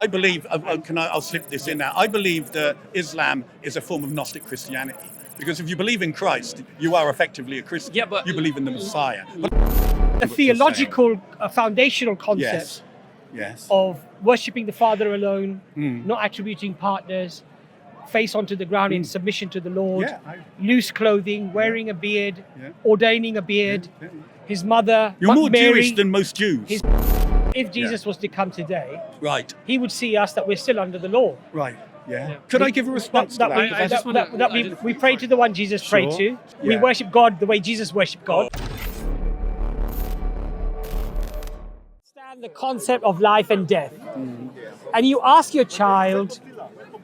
I believe, I'll slip this in now. I believe that Islam is a form of Gnostic Christianity. Because if you believe in Christ, you are effectively a Christian. Yeah, but you believe in the Messiah. the theological, foundational concept Yes. of worshipping the Father alone, not attributing partners, face onto the ground in submission to the Lord, loose clothing, wearing a beard, ordaining a beard. His mother, You're more Mary, Jewish than most Jews. If Jesus was to come today, Right. he would see us that we're still under the law. Right. Yeah. Could I give a response to that? We pray to the one Jesus prayed to. We worship God the way Jesus worshipped God. Understand the concept of life and death. And you ask your child,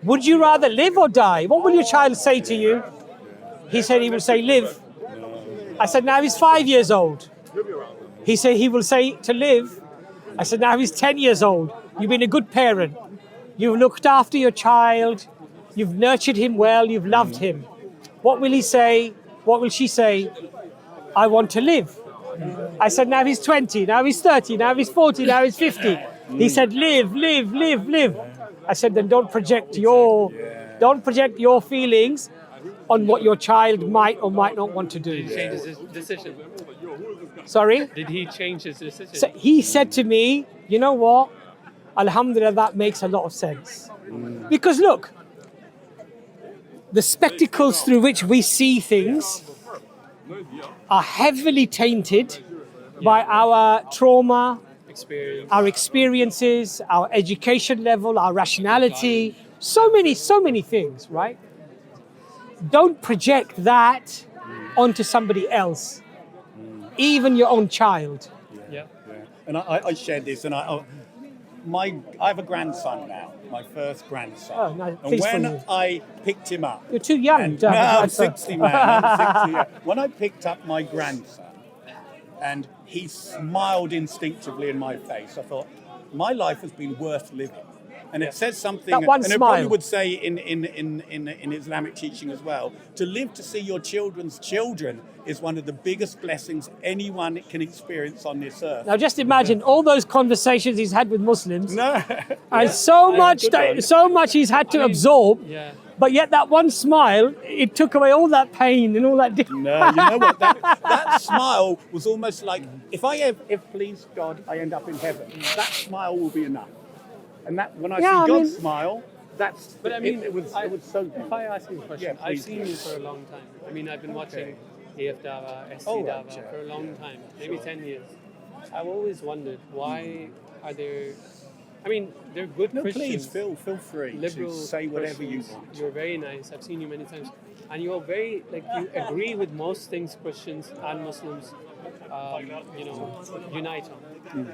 would you rather live or die? What will your child say to you? He said he will say live. I said now he's 5 years old. He said he will say to live. I said now he's 10 years old. You've been a good parent. You've looked after your child. You've nurtured him well. You've loved him. What will he say? What will she say? I want to live. I said now he's 20. Now he's 30. Now he's 40. Now he's 50. He said live, live, live, live. I said then don't project your feelings on what your child might or might not want to do. Did he change his decision? Sorry? Did he change his decision? So he said to me, you know what? Alhamdulillah, that makes a lot of sense. Because look, the spectacles through which we see things are heavily tainted by our trauma, our experiences, our education level, our rationality, so many things, right? Don't project that onto somebody else, even your own child. Yeah. And I shared this, and I have a grandson now, my first grandson. Oh, no, and when I picked him up, you're too young. No, I'm 60, man. I'm 60. Yeah. When I picked up my grandson, and he smiled instinctively in my face, I thought, my life has been worth living. And it says something, that one and smile. it probably would say in Islamic teaching as well, to live to see your children's children is one of the biggest blessings anyone can experience on this earth. Now just imagine all those conversations he's had with Muslims, and so much he's had to absorb, but yet that one smile, it took away all that pain and all that. No, you know what? That smile was almost like, if please God, I end up in heaven, that smile will be enough. And that when I see God smile, that's. But I mean, it was so good. If I ask you a question, I've seen you for a long time. I mean, I've been watching EFDawah, EFDawah for a long time, maybe 10 years. I've always wondered why are there. I mean, they're good Christians. Please feel free liberal to say whatever you Christians. want. You're very nice. I've seen you many times, and you're very you agree with most things Christians and Muslims, unite on.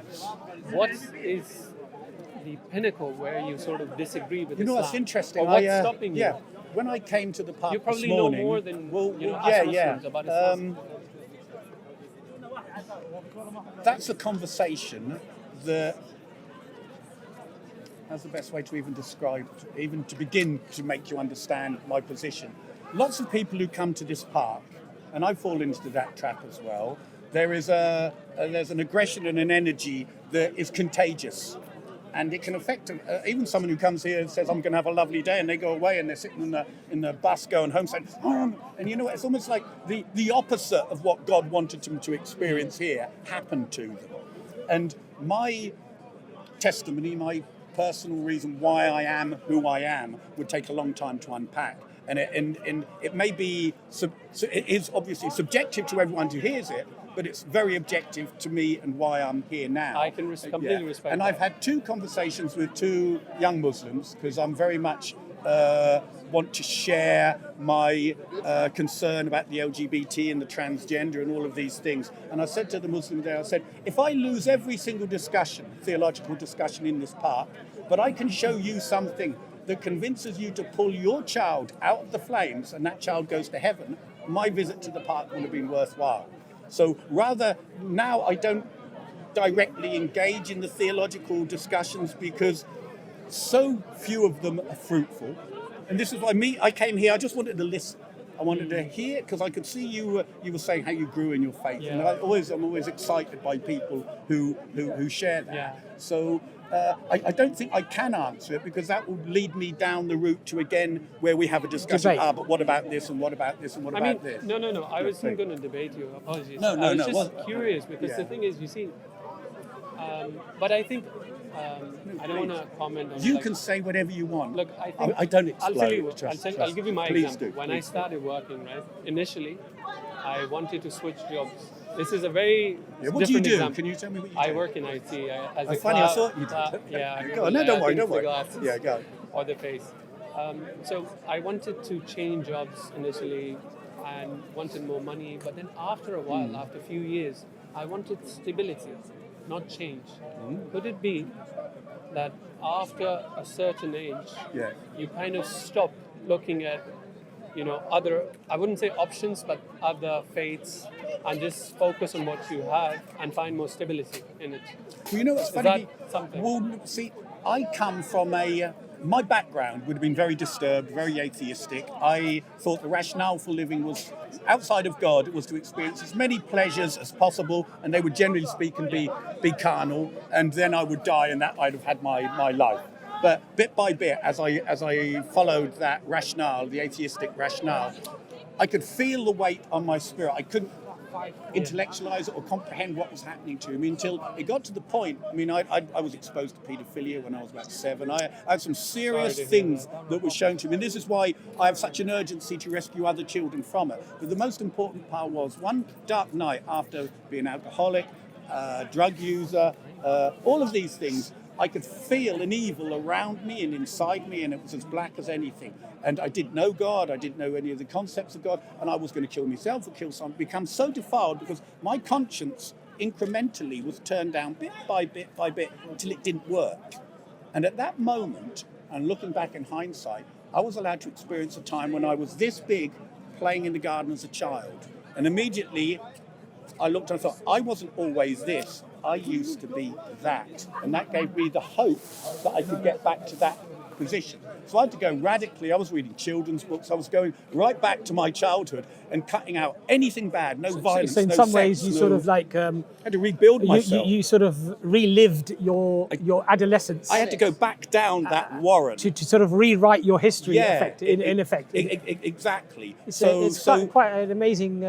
What is the pinnacle where you sort of disagree with Islam? That's interesting. Or what's stopping you? Yeah, when I came to the park you probably this morning, know more than us Muslims about Islam. That's a conversation that. That's the best way to even describe, even to begin to make you understand my position. Lots of people who come to this park, and I fall into that trap as well. There's an aggression and an energy that is contagious. And it can affect even someone who comes here and says, I'm going to have a lovely day, and they go away and they're sitting in the bus going home saying, and you know, it's almost like the opposite of what God wanted them to experience here happened to them. And my testimony, my personal reason why I am who I am would take a long time to unpack. And it may be, it is obviously subjective to everyone who hears it, but it's very objective to me and why I'm here now. I can completely respect and that. I've had 2 conversations with 2 young Muslims because I'm very much want to share my concern about the LGBT and the transgender and all of these things. And I said to the Muslim there, I said, if I lose every single discussion, theological discussion in this park, but I can show you something that convinces you to pull your child out of the flames and that child goes to heaven, my visit to the park would have been worthwhile. So rather, now I don't directly engage in the theological discussions because so few of them are fruitful. And this is why I came here, I just wanted to listen. I wanted to hear, because I could see you were saying how you grew in your faith. And I'm always excited by people who share that. So I don't think I can answer it because that will lead me down the route to again where we have a discussion. Debate. But what about this and what about this and what about this? No. I wasn't going to debate you. Apologies. No. I was just Well, curious because the thing is, you see, but I think I don't want to comment on. You like, can say whatever you want. Look, I think I don't explode. I'll tell you. Trust, I'll give you my Please example. do, When please I started working, right, initially, I wanted to switch jobs. This is a very What do you different do? example. Can you tell me what you do? I work in IT as a Funny, I thought you did. yeah. Go on, no, don't worry, the don't worry. glasses Yeah, go. or the face. So I wanted to change jobs initially and wanted more money, but then after a while, after a few years, I wanted stability, not change. Could it be that after a certain age, Yeah. you kind of stop looking at, other, I wouldn't say options, but other faiths, and just focus on what you have and find more stability in it? Well, you know what's Is funny? that something? Well, see, I come from my background would have been very disturbed, very atheistic. I thought the rationale for living was, outside of God, was to experience as many pleasures as possible, and they would generally speak and be carnal, and then I would die, and that I'd have had my life. But bit by bit, as I followed that rationale, the atheistic rationale, I could feel the weight on my spirit. I couldn't intellectualize it or comprehend what was happening to me until it got to the point. I mean, I was exposed to paedophilia when I was about 7. I had some serious things that were shown to me. And this is why I have such an urgency to rescue other children from it. But the most important part was one dark night after being an alcoholic, drug user, all of these things, I could feel an evil around me and inside me, and it was as black as anything. And I didn't know God, I didn't know any of the concepts of God, and I was going to kill myself or kill someone, become so defiled because my conscience incrementally was turned down bit by bit until it didn't work. And at that moment, and looking back in hindsight, I was allowed to experience a time when I was this big playing in the garden as a child. And immediately I looked and I thought, I wasn't always this. I used to be that. And that gave me the hope that I could get back to that position. So I had to go radically. I was reading children's books. I was going right back to my childhood and cutting out anything bad, no violence, So in no some sex, ways, you sort of like I had to rebuild myself. you sort of relived your adolescence. I had to go back down that warren. to sort of rewrite your history. In effect. Exactly. It's quite an amazing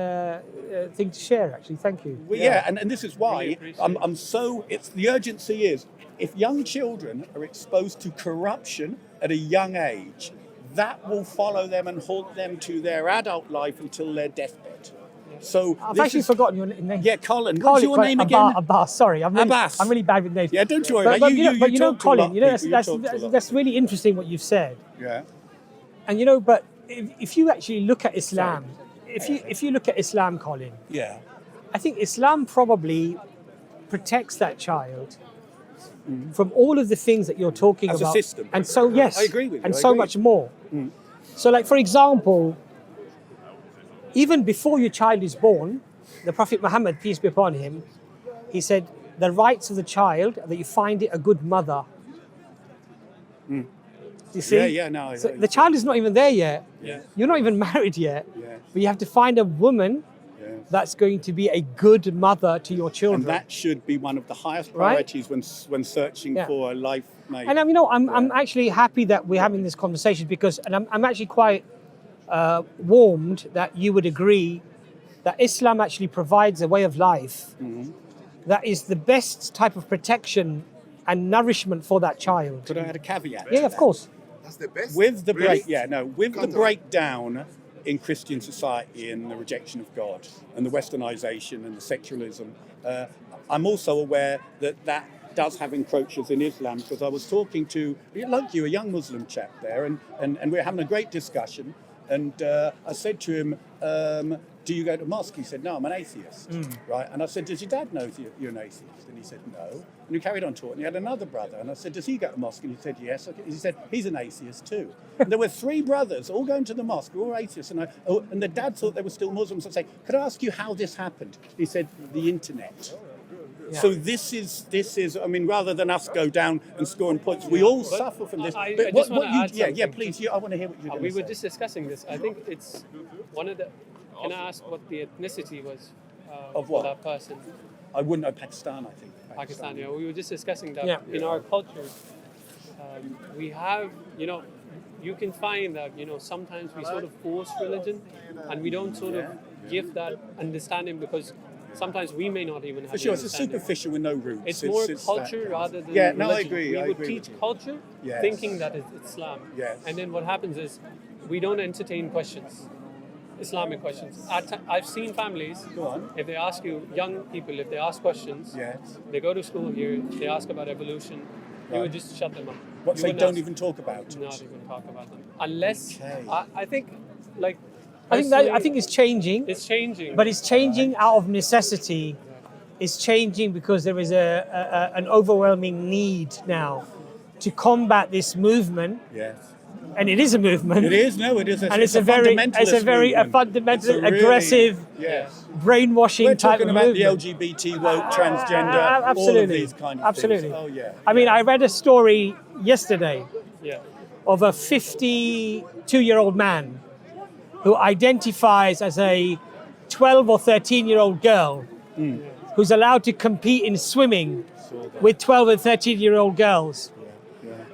thing to share, actually. Thank you. Well, yeah, and this is why Really appreciate I'm so. It's the urgency is if young children are exposed to corruption at a young age, that will follow them and haunt them to their adult life until their deathbed. So I've actually forgotten your name. Yeah, Colin. What's your name again? Abbas. Sorry, I'm really bad with names. Yeah, don't you worry. But you know, talk to a lot Colin, of you know people. that's really interesting what you've said. Yeah. And but if you actually look at Islam, if you look at Islam, Colin, Yeah. I think Islam probably protects that child from all of the things that you're talking As a about. system. And so, yes, I agree with you, and I so agree. much more. So, like, for example, even before your child is born, the Prophet Muhammad, peace be upon him, he said, the rights of the child, that you find it a good mother. You see? Yeah, no. So the child is not even there yet. Yeah. You're not even married yet. Yeah. But you have to find a woman that's going to be a good mother to your children. And that should be one of the highest Right? priorities when searching for a life mate. And I'm actually happy that we're having this conversation because, and I'm actually quite warmed that you would agree that Islam actually provides a way of life that is the best type of protection and nourishment for that child. Could I add a caveat? Yeah, of course. That's the best. With the Really? the breakdown in Christian society and the rejection of God and the westernization and the secularism, I'm also aware that does have encroachers in Islam because I was talking to, like you, a young Muslim chap there, and we were having a great discussion. And I said to him, do you go to mosque? He said, no, I'm an atheist. Right? And I said, does your dad know you're an atheist? And he said, no. And we carried on talking. He had another brother. And I said, does he go to mosque? And he said, yes. He said, he's an atheist too. And there were 3 brothers all going to the mosque, all atheists. And the dad thought they were still Muslims. I said, could I ask you how this happened? He said, the internet. Yeah. So this is. I mean, rather than us go down and scoring points, we all suffer from this. I But just wanna add something. please. I want to hear what you're going to We say. were just discussing this. I think it's one of the. Can I ask what the ethnicity was Of for what? that person? I wouldn't know Pakistan. I think Pakistan. Yeah, we were just discussing that Yeah. in our culture, we have, you can find that, sometimes we sort of force religion and we don't sort of give that understanding because sometimes we may not even have For the sure, it's a understanding. superficial with no roots. It's more that culture kind of- rather than Yeah, religion. no, I agree. We I would agree teach with you. culture Yes. thinking that it's Islam. Yes. And then what happens is we don't entertain questions, Islamic questions. I've seen families, Go on. if they ask you, young people, if they ask questions, Yes. they go to school here, they ask about evolution, you would just shut them up. What You they wouldn't don't ask- even talk about it. Not even talk about them. Unless, Okay. I think, like, I personally, think it's changing, it's changing. but it's changing out of necessity. It's changing because there is an overwhelming need now to combat this movement, Yes. and it is a movement. It is, no, it is. And it's a very fundamentalist fundamental, movement. It's a really- aggressive, Yes. brainwashing We're type talking of about movement. the LGBT, woke, transgender, all absolutely. of these kind of Absolutely. things. Oh, yeah. I mean, I read a story yesterday Yeah. of a 52-year-old man who identifies as a 12 or 13-year-old girl who's allowed to compete in swimming with 12 and 13-year-old girls.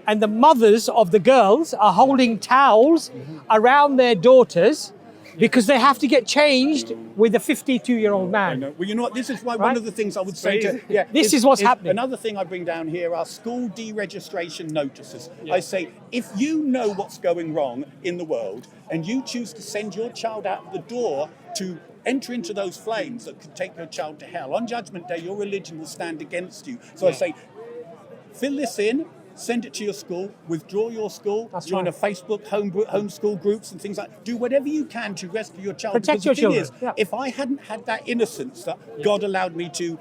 And the mothers of the girls are holding towels around their daughters because they have to get changed with a 52-year-old I man. know. Well, you know what? This is why Right? one of the things I would say to crazy. This is what's happening. Another thing I bring down here are school deregistration notices. I say, if you know what's going wrong in the world and you choose to send your child out the door to enter into those flames that could take your child to hell, on Judgment Day, your religion will stand against you. So I say, fill this in. Send it to your school, withdraw your school, That's join right. a Facebook homeschool groups and things like that. Do whatever you can to rescue your child. Protect Because your the thing children, is, yeah. if I hadn't had that innocence that God allowed me to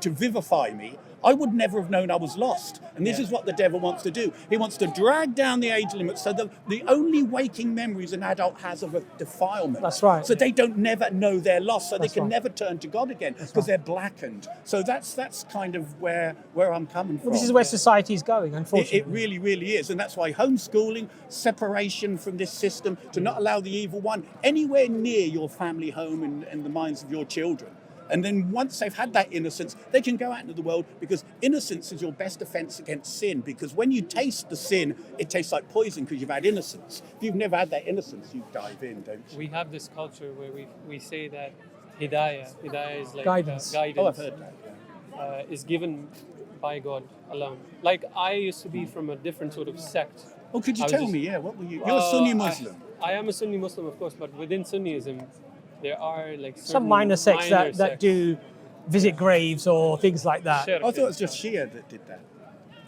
vivify me, I would never have known I was lost. And this is what the devil wants to do. He wants to drag down the age limit so that the only waking memories an adult has of a defilement. That's right. So they don't never know they're lost, so That's they can right. never turn to God again because they're blackened. So that's kind of where I'm coming from. Well, this is where society is going, unfortunately. It really, really is. And that's why homeschooling, separation from this system, to not allow the evil one anywhere near your family home and the minds of your children. And then once they've had that innocence, they can go out into the world because innocence is your best defense against sin. Because when you taste the sin, it tastes like poison because you've had innocence. If you've never had that innocence, you dive in, don't you? We have this culture where we say that hidayah is like Guidance. guidance. Oh, I've heard that. Yeah. Is given by God alone. Like I used to be from a different sort of sect. Oh, could you I was tell just- me? Yeah, what were you? You're a Sunni I- Muslim. I am a Sunni Muslim, of course, but within Sunnism, there are like Some certain minor sects that sects. do visit graves or things like that. Shirk. I thought it was just Shia that did that.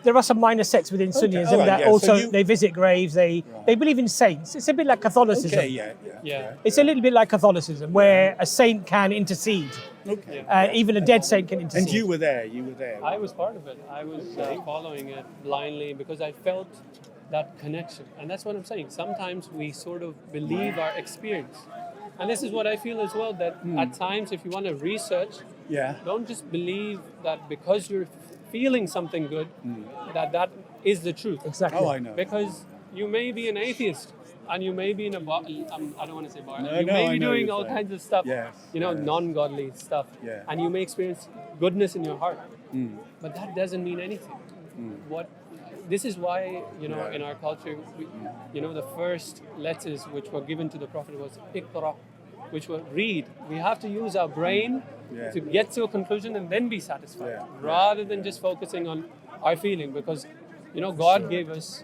There are some minor sects within Okay, Sunnism all right, that yeah, so also you- they visit graves. They believe in saints. It's a bit like Catholicism. Okay, yeah. Yeah. It's a little bit like Catholicism, where a saint can intercede. Okay. Even a dead saint can intercede. And you were there. I was part of it. I was following it blindly because I felt that connection. And that's what I'm saying. Sometimes we sort of believe our experience. And this is what I feel as well, that at times if you want to research, Yeah. don't just believe that because you're feeling something good, that is the truth. Exactly. Oh, I know. Because you may be an atheist and you may be in a bar, I don't want to say bar, No, you no, may I be know doing you're all saying. kinds of stuff, Yes, yes. non-godly stuff, Yeah. and you may experience goodness in your heart, but that doesn't mean anything. This is why, in our culture, the first letters which were given to the Prophet was Iqra, which were read. We have to use our brain Yeah. to get to a conclusion and then be satisfied, Yeah. rather than just focusing on our feeling, because God gave us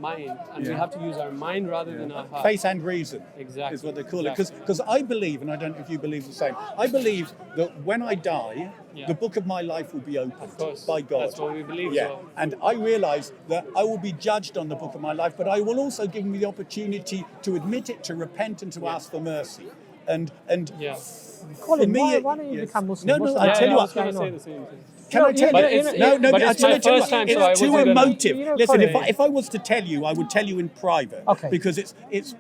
mind, and we Yeah. have to use our mind rather than our heart. Faith and reason Exactly. is what they call Exactly. it. Because I believe, and I don't know if you believe the same, I believe that when I die, Yeah. the book of my life will be opened Of course. by God. That's what we believe. Yeah, So. and I realize that I will be judged on the book of my life, but I will also give me the opportunity to admit it, to repent, and to ask for mercy. And Yeah. Colin, for me, why don't you yes. become Muslim? No, What's no, that? I tell you I what. was going to say What's the same thing. Can I tell No, you? you know- No, but I it's tell my you, tell you first what, time, so I it's too wasn't gonna- emotive. You know, Listen, Colin- if I was to tell you, I would tell you in private. Okay. Because it's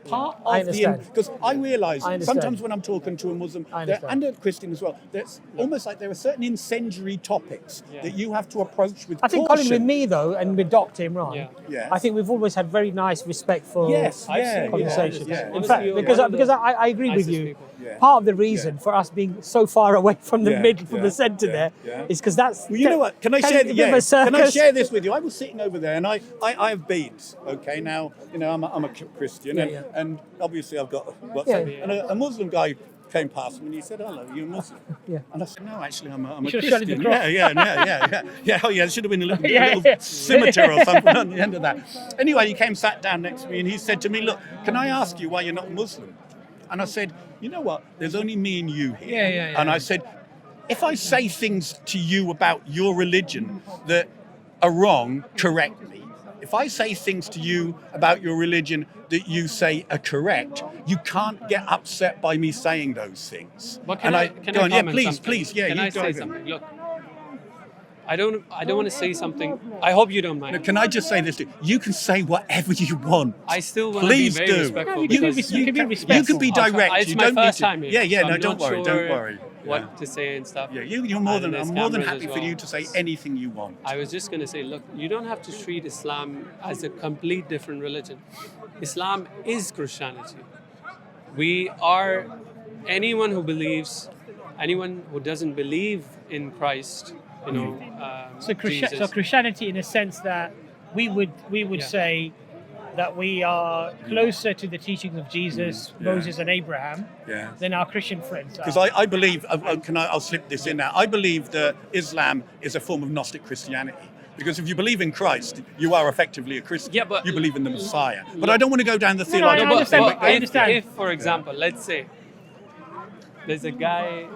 part I of understand. because I realise I understand. sometimes when I'm talking to a Muslim I there- understand. and a Christian as well, there's almost like there are certain incendiary topics Yeah. that you have to approach with I think, caution. Colin, with me though, and with Dr. Imran, Yeah. Yes. I think we've always had very nice, respectful Yes, I've yeah, seen conversations. yeah, In Honestly, fact, you're because one of because the I agree with nicest you. people. Yeah. part of the reason for us being so far away from the Yeah, middle, from yeah, the centre yeah, there, yeah. is because that's. Well, you know what? Can I share? a bit of a Can I circus. share this with you? I was sitting over there, and I have beads. Okay, now I'm a Christian, and obviously I've got WhatsApp. Yeah. And a Muslim guy came past me and he said, "Hello, you're Muslim." Yeah. And I said, "No, actually, I'm a You should have shown him Christian." the cross. Yeah. Oh, yeah. There should have been a little, Yeah, little yeah. scimitar or something on the end of that. Anyway, he came, sat down next to me, and he said to me, "Look, can I ask you why you're not Muslim?" And I said, "You know what? There's only me and you here." Yeah. And I said, if I say things to you about your religion that are wrong, correct me. If I say things to you about your religion that you say are correct, you can't get upset by me saying those things. But can I comment something? Yeah, Can you I say dive in. something? Look, I don't want to say something. I hope you don't mind. Can I just say this? You can say whatever you want. I still want to be Please very do. respectful. You can be because you can be You respectful. can be direct. It's you my don't first need to. time here. Yeah, so no, I'm don't not worry, sure don't worry. What to say and stuff. Yeah, you're more than. And I'm there's more than cameras happy as for well. you to say anything you want. I was just going to say, look, you don't have to treat Islam as a complete different religion. Islam is Christianity. We are anyone who doesn't believe in Christ, So Jesus. Christianity, in a sense that we would Yeah. say that we are closer to the teachings of Jesus, Yeah. Moses, and Abraham Yeah. than our Christian friends are. Because I believe, I'll slip this in now. I believe that Islam is a form of Gnostic Christianity. Because if you believe in Christ, you are effectively a Christian. Yeah, but- you believe in the Messiah. But I don't want to go down the I theological. understand, But I understand. If, for example, let's say there's a guy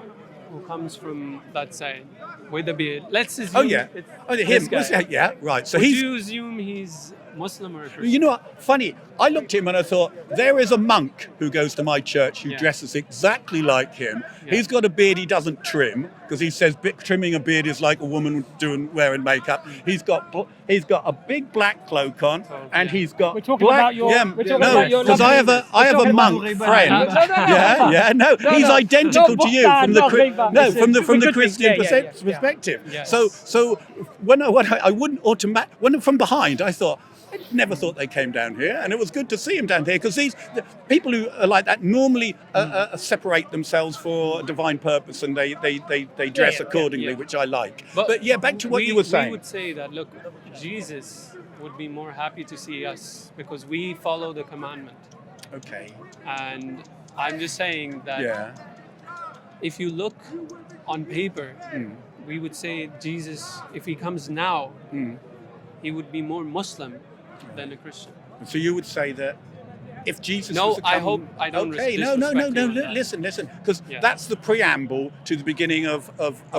who comes from that side with a beard. Let's assume. Oh yeah. it's Oh, this him. guy. Yeah. Right. So Would he's. you assume he's Muslim or a Christian? You know what? Funny. I looked at him and I thought, there is a monk who goes to my church who Yeah. dresses exactly like him. Yeah. He's got a beard he doesn't trim because he says trimming a beard is like a woman wearing makeup. He's got a big black cloak on, and yeah. he's got. We're talking black, about your- yeah, we're talking no, about your because I have a talking about monk Riba. friend. No. He's identical No, to you Bogdan, from the not Riba. It's a from the good thing. Christian Yeah. perspective. Yes. So when I wouldn't when from behind I thought. I never thought they came down here, and it was good to see them down here because the people who are like that normally separate themselves for a divine purpose, and they dress accordingly, yeah. which I like. But yeah, back to what you were We saying. would say that, look, Jesus would be more happy to see us because we follow the commandment. Okay. And I'm just saying that Yeah. if you look on paper, we would say Jesus, if he comes now, he would be more Muslim than a Christian. So you would say that if Jesus No, was to I come, hope I don't Okay, disrespect no. you on that. Listen, because Yeah. that's the preamble to the beginning of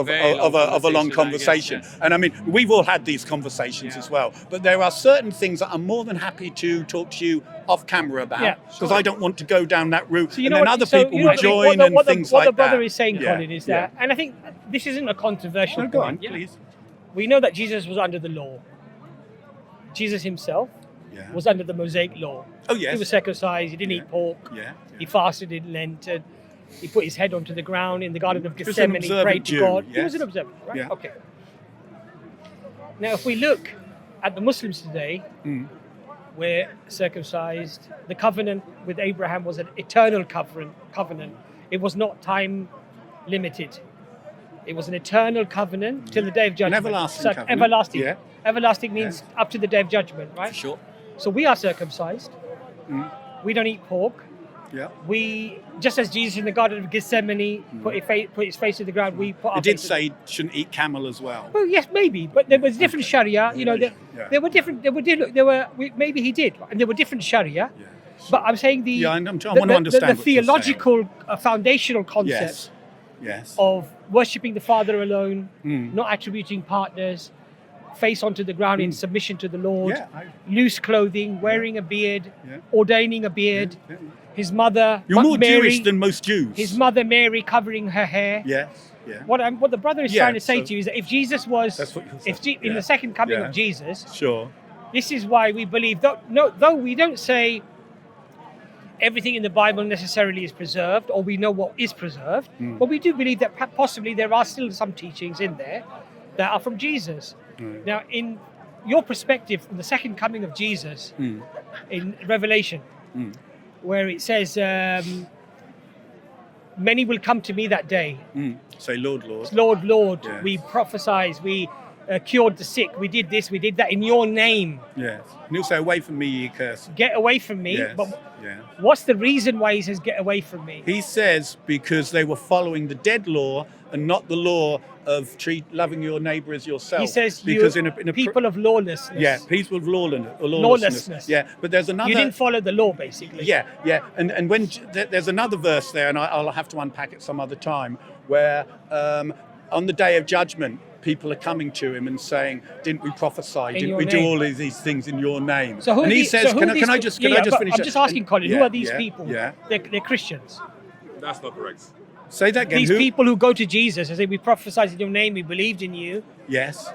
very long a long conversation, conversation. I guess, yes. And I mean, we've all had these conversations Yeah. as well. But there are certain things that I'm more than happy to talk to you off camera about, Yeah, because I don't want to go down that route. So you and know then what, other so people you know will join what and the, things what like the brother that. is saying, Yeah, Colin, is that, and I think this isn't a controversial No, go point. on, Yeah. please. We know that Jesus was under the law. Jesus himself Yeah. was under the Mosaic law. Oh yes. He was circumcised. He didn't Yeah. eat pork. Yeah. He fasted in Lent. And he put his head onto the ground in the Garden of He was an Gethsemane. He observant prayed to Jew, God. He yes. was an observant, right? Yeah. Okay. Now, if we look at the Muslims today, we're circumcised. The covenant with Abraham was an eternal covenant. It was not time limited. It was an eternal covenant till the day of judgment. everlasting So, covenant. Everlasting. Yeah. Everlasting means up to the day of judgment, right? Sure. So we are circumcised. We don't eat pork. Yeah. We, just as Jesus in the Garden of Gethsemane put his face to the ground, we put our It did faces- say shouldn't eat camel as well. Well, yes, maybe, but there was different Sharia. You know, Yeah. there were different. Maybe he did, and there were different Sharia. Yeah. But I'm saying the Yeah, I want to the understand what you're saying. theological foundational concept Yes. of worshipping the Father alone, not attributing partners, face onto the ground in submission to the Lord, Yeah, loose clothing, wearing a beard, Yeah. ordaining a beard. Yeah. His mother, You're more Mary, Jewish than most Jews. his mother Mary covering her hair. Yes. Yeah. What the brother is Yeah, trying to say so- to you is that if Jesus was, That's what you're if saying, in yeah. the second coming Yeah. of Jesus, Sure. this is why we believe, though we don't say everything in the Bible necessarily is preserved, or we know what is preserved, but we do believe that possibly there are still some teachings in there that are from Jesus. Now, in your perspective, from the second coming of Jesus, in Revelation, where it says, many will come to me that day. Say, Lord, Lord. Lord, Lord, Yes. we prophesied, we cured the sick, we did this, we did that in your name. Yes. And he'll say, away from me, ye cursed. Get away from me. Yes. But Yeah. what's the reason why he says get away from me? He says because they were following the dead law and not the law of loving your neighbor as yourself. He says because you people of lawlessness. Yeah, people of lawlessness. Lawlessness. Yeah, but there's another. You didn't follow the law, basically. Yeah, yeah, and when there's another verse there, and I'll have to unpack it some other time, where on the day of judgment, people are coming to him and saying, "Didn't we prophesy? Didn't we do all of these things in your name?" So who and he these, says, so "Can I just finish?" I'm just asking, Colin. Who are these yeah, people? Yeah, they're Christians. That's not correct. say that again. These people who go to Jesus and say, "We prophesied in your name. We believed in you." Yes,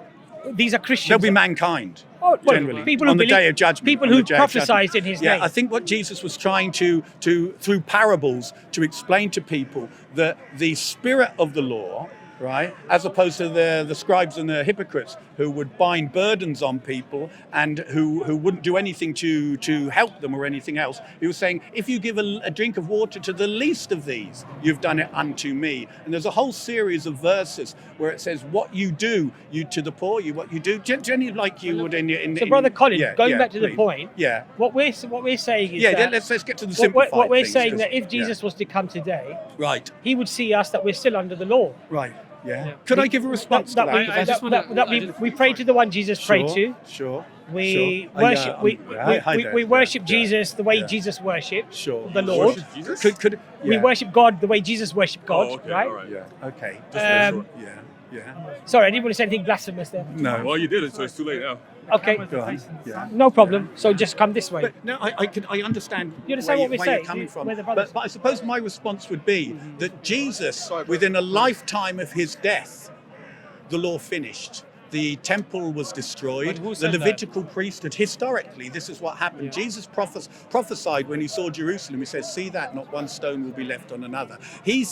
These are Christians. they'll be mankind. Oh, well, generally, people on who the day of judgment, people on who the day of prophesied judgment. in his Yeah, name. I think what Jesus was trying to through parables to explain to people that the spirit of the law, right, as opposed to the scribes and the hypocrites who would bind burdens on people and who wouldn't do anything to help them or anything else. He was saying, if you give a drink of water to the least of these, you've done it unto me. And there's a whole series of verses where it says, what you do, you to the poor, what you do, generally like you would in So, Brother Colin, yeah, going yeah, back to the please. point, Yeah. what we're saying is Yeah, that let's get to the what simplified we're things, saying 'cause- that if yeah. Jesus was to come today, Right, he would see us that we're still under the law. right, yeah. Yeah. Could I give a response That to we, that? I just wanna- we pray to the one Jesus prayed to. Sure. We sure. worship. Yeah, We hi there. we worship Yeah, Jesus the way yeah. Jesus worshipped Sure. the Lord. Worship Jesus? Could We yeah. worship God the way Jesus worshipped God. Oh, okay, right? all right. Yeah. Okay. Um, yeah. Yeah. Sorry, I didn't want to say anything blasphemous there. No. Well, you did it, so it's too late now. Okay, Go on. Yeah. no problem. So just come this way. But no, I understand You understand where, what we're where saying? you're coming from. Where the brothers- But I suppose my response would be that Jesus, within a lifetime of his death, the law finished. The temple was destroyed. But who The said that? Levitical priesthood, historically, this is what happened. Jesus prophesied when he saw Jerusalem. He says, "See that, not one stone will be left on another." He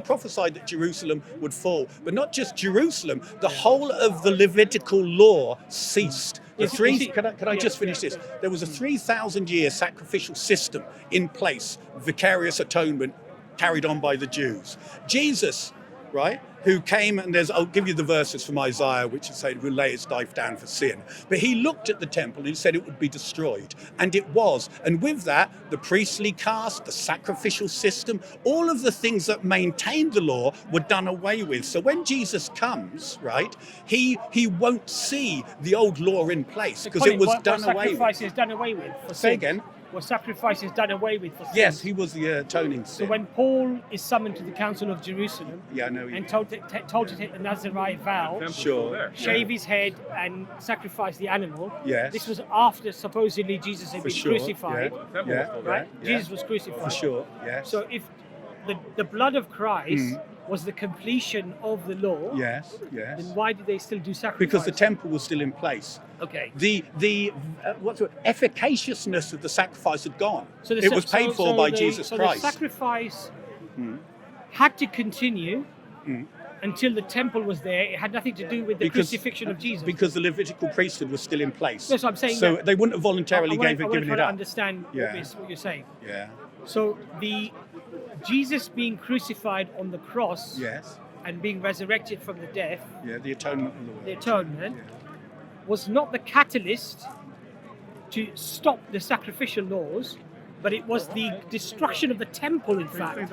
prophesied that Jerusalem would fall, but not just Jerusalem. The whole of the Levitical law ceased. Can I just finish this? There was a 3,000-year sacrificial system in place, vicarious atonement carried on by the Jews. Jesus, right, who came, and I'll give you the verses from Isaiah, which say, "Who lay his life down for sin." But he looked at the temple and he said it would be destroyed. And it was. And with that, the priestly caste, the sacrificial system, all of the things that maintained the law were done away with. So when Jesus comes, right, he won't see the old law in place because it was done away with. Sacrifices done away with. For Say sin? again. Were sacrifices done away with for sin? Yes, he was the atoning So sin. when Paul is summoned to the Council of Jerusalem Yeah, I know. and told to take the Nazarite vow, Temple's Sure. still there. shave his head and sacrifice the animal. Yes. This was after supposedly Jesus had For been sure. crucified, Yeah. Temple Yeah. was still there. right? Yeah. Jesus was crucified. For sure. Yes. So if the blood of Christ was the completion of the law, Yes. Yes. then why did they still do sacrifice? Because the temple was still in place. Okay. The what's the efficaciousness of the sacrifice had gone. So It was paid for by Jesus Christ. The sacrifice had to continue until the temple was there. It had nothing to do with the crucifixion of Jesus. Because the Levitical priesthood was still in place. Yes, I'm saying so that- they wouldn't have voluntarily I wanna given try it to up. understand Yeah. what you're saying. Yeah. So the Jesus being crucified on the cross Yes. and being resurrected from the death, Yeah. The atonement of the the world. atonement, was not the catalyst to stop the sacrificial laws, but it was the destruction of the temple, in fact,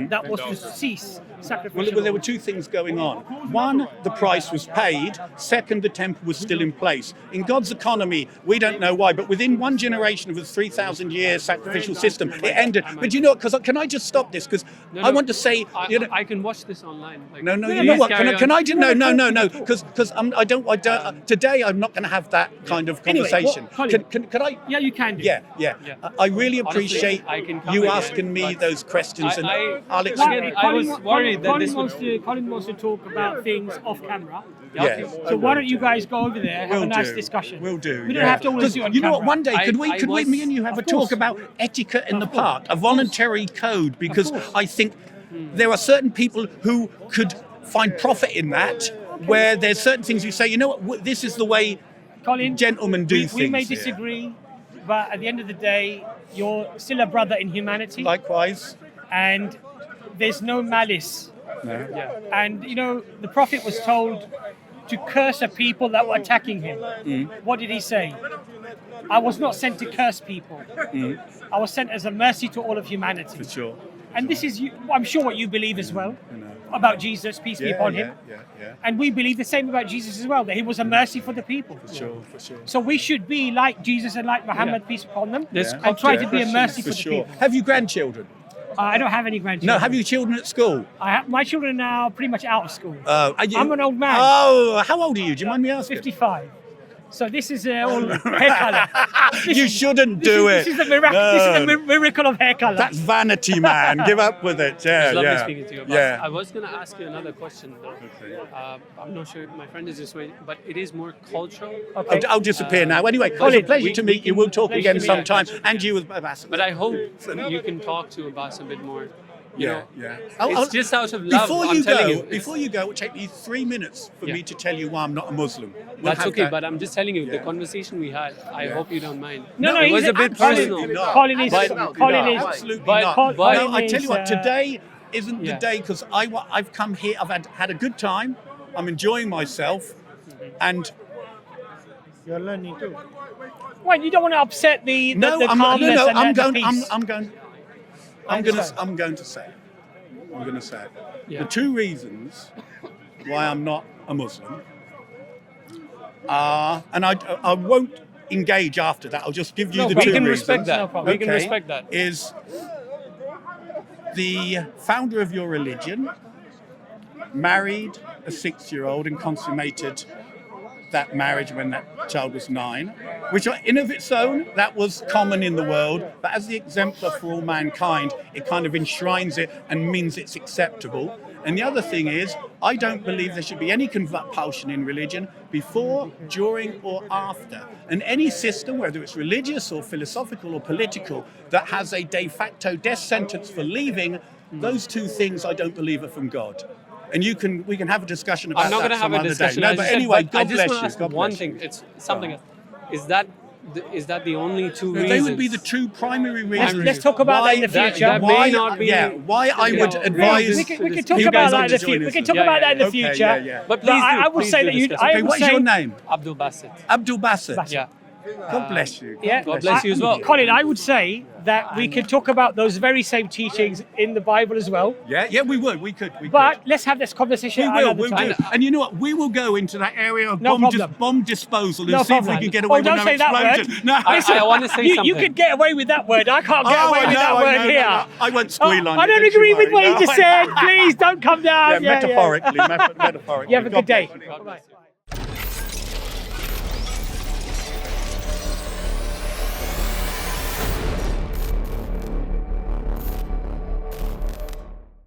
that was to cease sacrificial Well, there were laws. two things going on. One, the price was paid. Second, the temple was still in place. In God's economy, we don't know why, but within one generation of a 3,000-year sacrificial system, it ended. But you know, because can I just stop this? Because No, I no, want to say, you know, I can watch this online. Like, no, you please know what? carry Can on. I do? No. Because I don't. Today, I'm not going to have that kind of Anyway, conversation. Colin, Can I? Yeah, you can do. Yeah. Yeah. I really Honestly, appreciate I can come you again, asking me but those questions, and I'll Again, explain. I was worried that this would. Colin wants to talk about things off camera. Yeah. So why don't you guys go over there, have We'll a nice do. discussion? We'll do. We don't have to always 'Cause do it on you know what? camera. One day, could I we, was- me and you have a Of course. talk about etiquette in the Of course. park, a voluntary code? Because course. I think there are certain people who could find profit in that, where there's certain things you say, you know what, this is the way Colin, gentlemen do things. we may here. disagree, but at the end of the day, you're still a brother in humanity. Likewise. And there's no malice. No. Yeah. And you know, the Prophet was told to curse a people that were attacking him. What did he say? I was not sent to curse people. I was sent as a mercy to all of humanity. For sure. And this is, I'm sure, what you believe as well I know. about Jesus, peace be upon him. Yeah. And we believe the same about Jesus as well, that he was a mercy for the people. For sure. So we should be like Jesus and like Muhammad, peace upon them, There's and try to be a Christians, mercy For for the sure. people. Have you grandchildren? I don't have any grandchildren. No. Have you children at school? My children are now pretty much out of school. Are you? I'm an old man. Oh, how old are you? Do you mind me asking? 55. So this is all hair colour. You shouldn't do it. This is the miracle. This is the miracle of hair colour. That's vanity, man. Give up with it. Yeah, It's lovely yeah. speaking to you. Abbas. Yeah. I was going to ask you another question, though. I'm not sure my friend is just waiting, but it is more cultural. Okay. I'll disappear now. Anyway, it was a Colin, pleasure we- to we meet you. can- We'll talk pleasure again to meet you. sometime. And you with Abbas. But I hope you can talk to Abbas a bit more. You know, yeah. it's just out of love. Before I'm you telling go, you, it's- before you go, it will take me 3 minutes for Yeah. me to tell you why I'm not a Muslim. We'll That's have okay, that. but I'm just telling you, the Yeah. conversation we had, I Yeah. hope you don't mind. No, it he's was a bit absolutely personal. not. Colin is. But- Colin is. Absolutely but- not. but- No, I tell you what, is, today isn't the Yeah. day because I've come here. I've had a good time. I'm enjoying myself, and You're learning too. Well, you don't want to upset the no, the I'm calmness and I'm the going. peace. I'm going. I I'm going to. understand. I'm going to say. I'm going to say. Yeah. The two reasons why I'm not a Muslim are, and I won't engage after that. I'll just give you No, the we two can reasons. respect that. No problem. We can respect that. Is the founder of your religion married a 6-year-old and consummated that marriage when that child was 9, which in of its own, that was common in the world, but as the exemplar for all mankind, it kind of enshrines it and means it's acceptable. And the other thing is, I don't believe there should be any compulsion in religion before, during, or after. And any system, whether it's religious or philosophical or political, that has a de facto death sentence for leaving, those two things I don't believe are from God. And we can have a discussion about I'm not that going to have some a other discussion. day. No, as but you said, anyway, but God I just bless want to you. ask God one bless thing. you. It's something else. Is that the only two No, reasons? they would be the two primary reasons. Let's talk about that in the That- future. that may not be- why I you would know, advise. we can to talk this- about guys that on in the to future. join We can us. talk Yeah, about yeah, that in the okay, future. yeah, yeah. But No, please I do, would please say do that you. discuss I it. Okay, would what's say, your name? Abdul Basit. Abdul Basit. Yeah. God bless you. Yeah, God bless you as well. Colin, I would say that we could talk about those very same teachings in the Bible as well. Yeah, we would. We could. But let's have this conversation we will. another We'll time. do. And you know what? We will go into that area of No problem. bomb disposal and No see if problem. we can get away Oh, with don't no say that word. explosion. No. I want to say You something. could get away with that word. I can't get away with that word here. I won't squeal on you. I don't you agree with worry. what you No, just said. Please don't come down. Yeah, metaphorically. Metaphorically. You have a God good day. bless you. God bless you.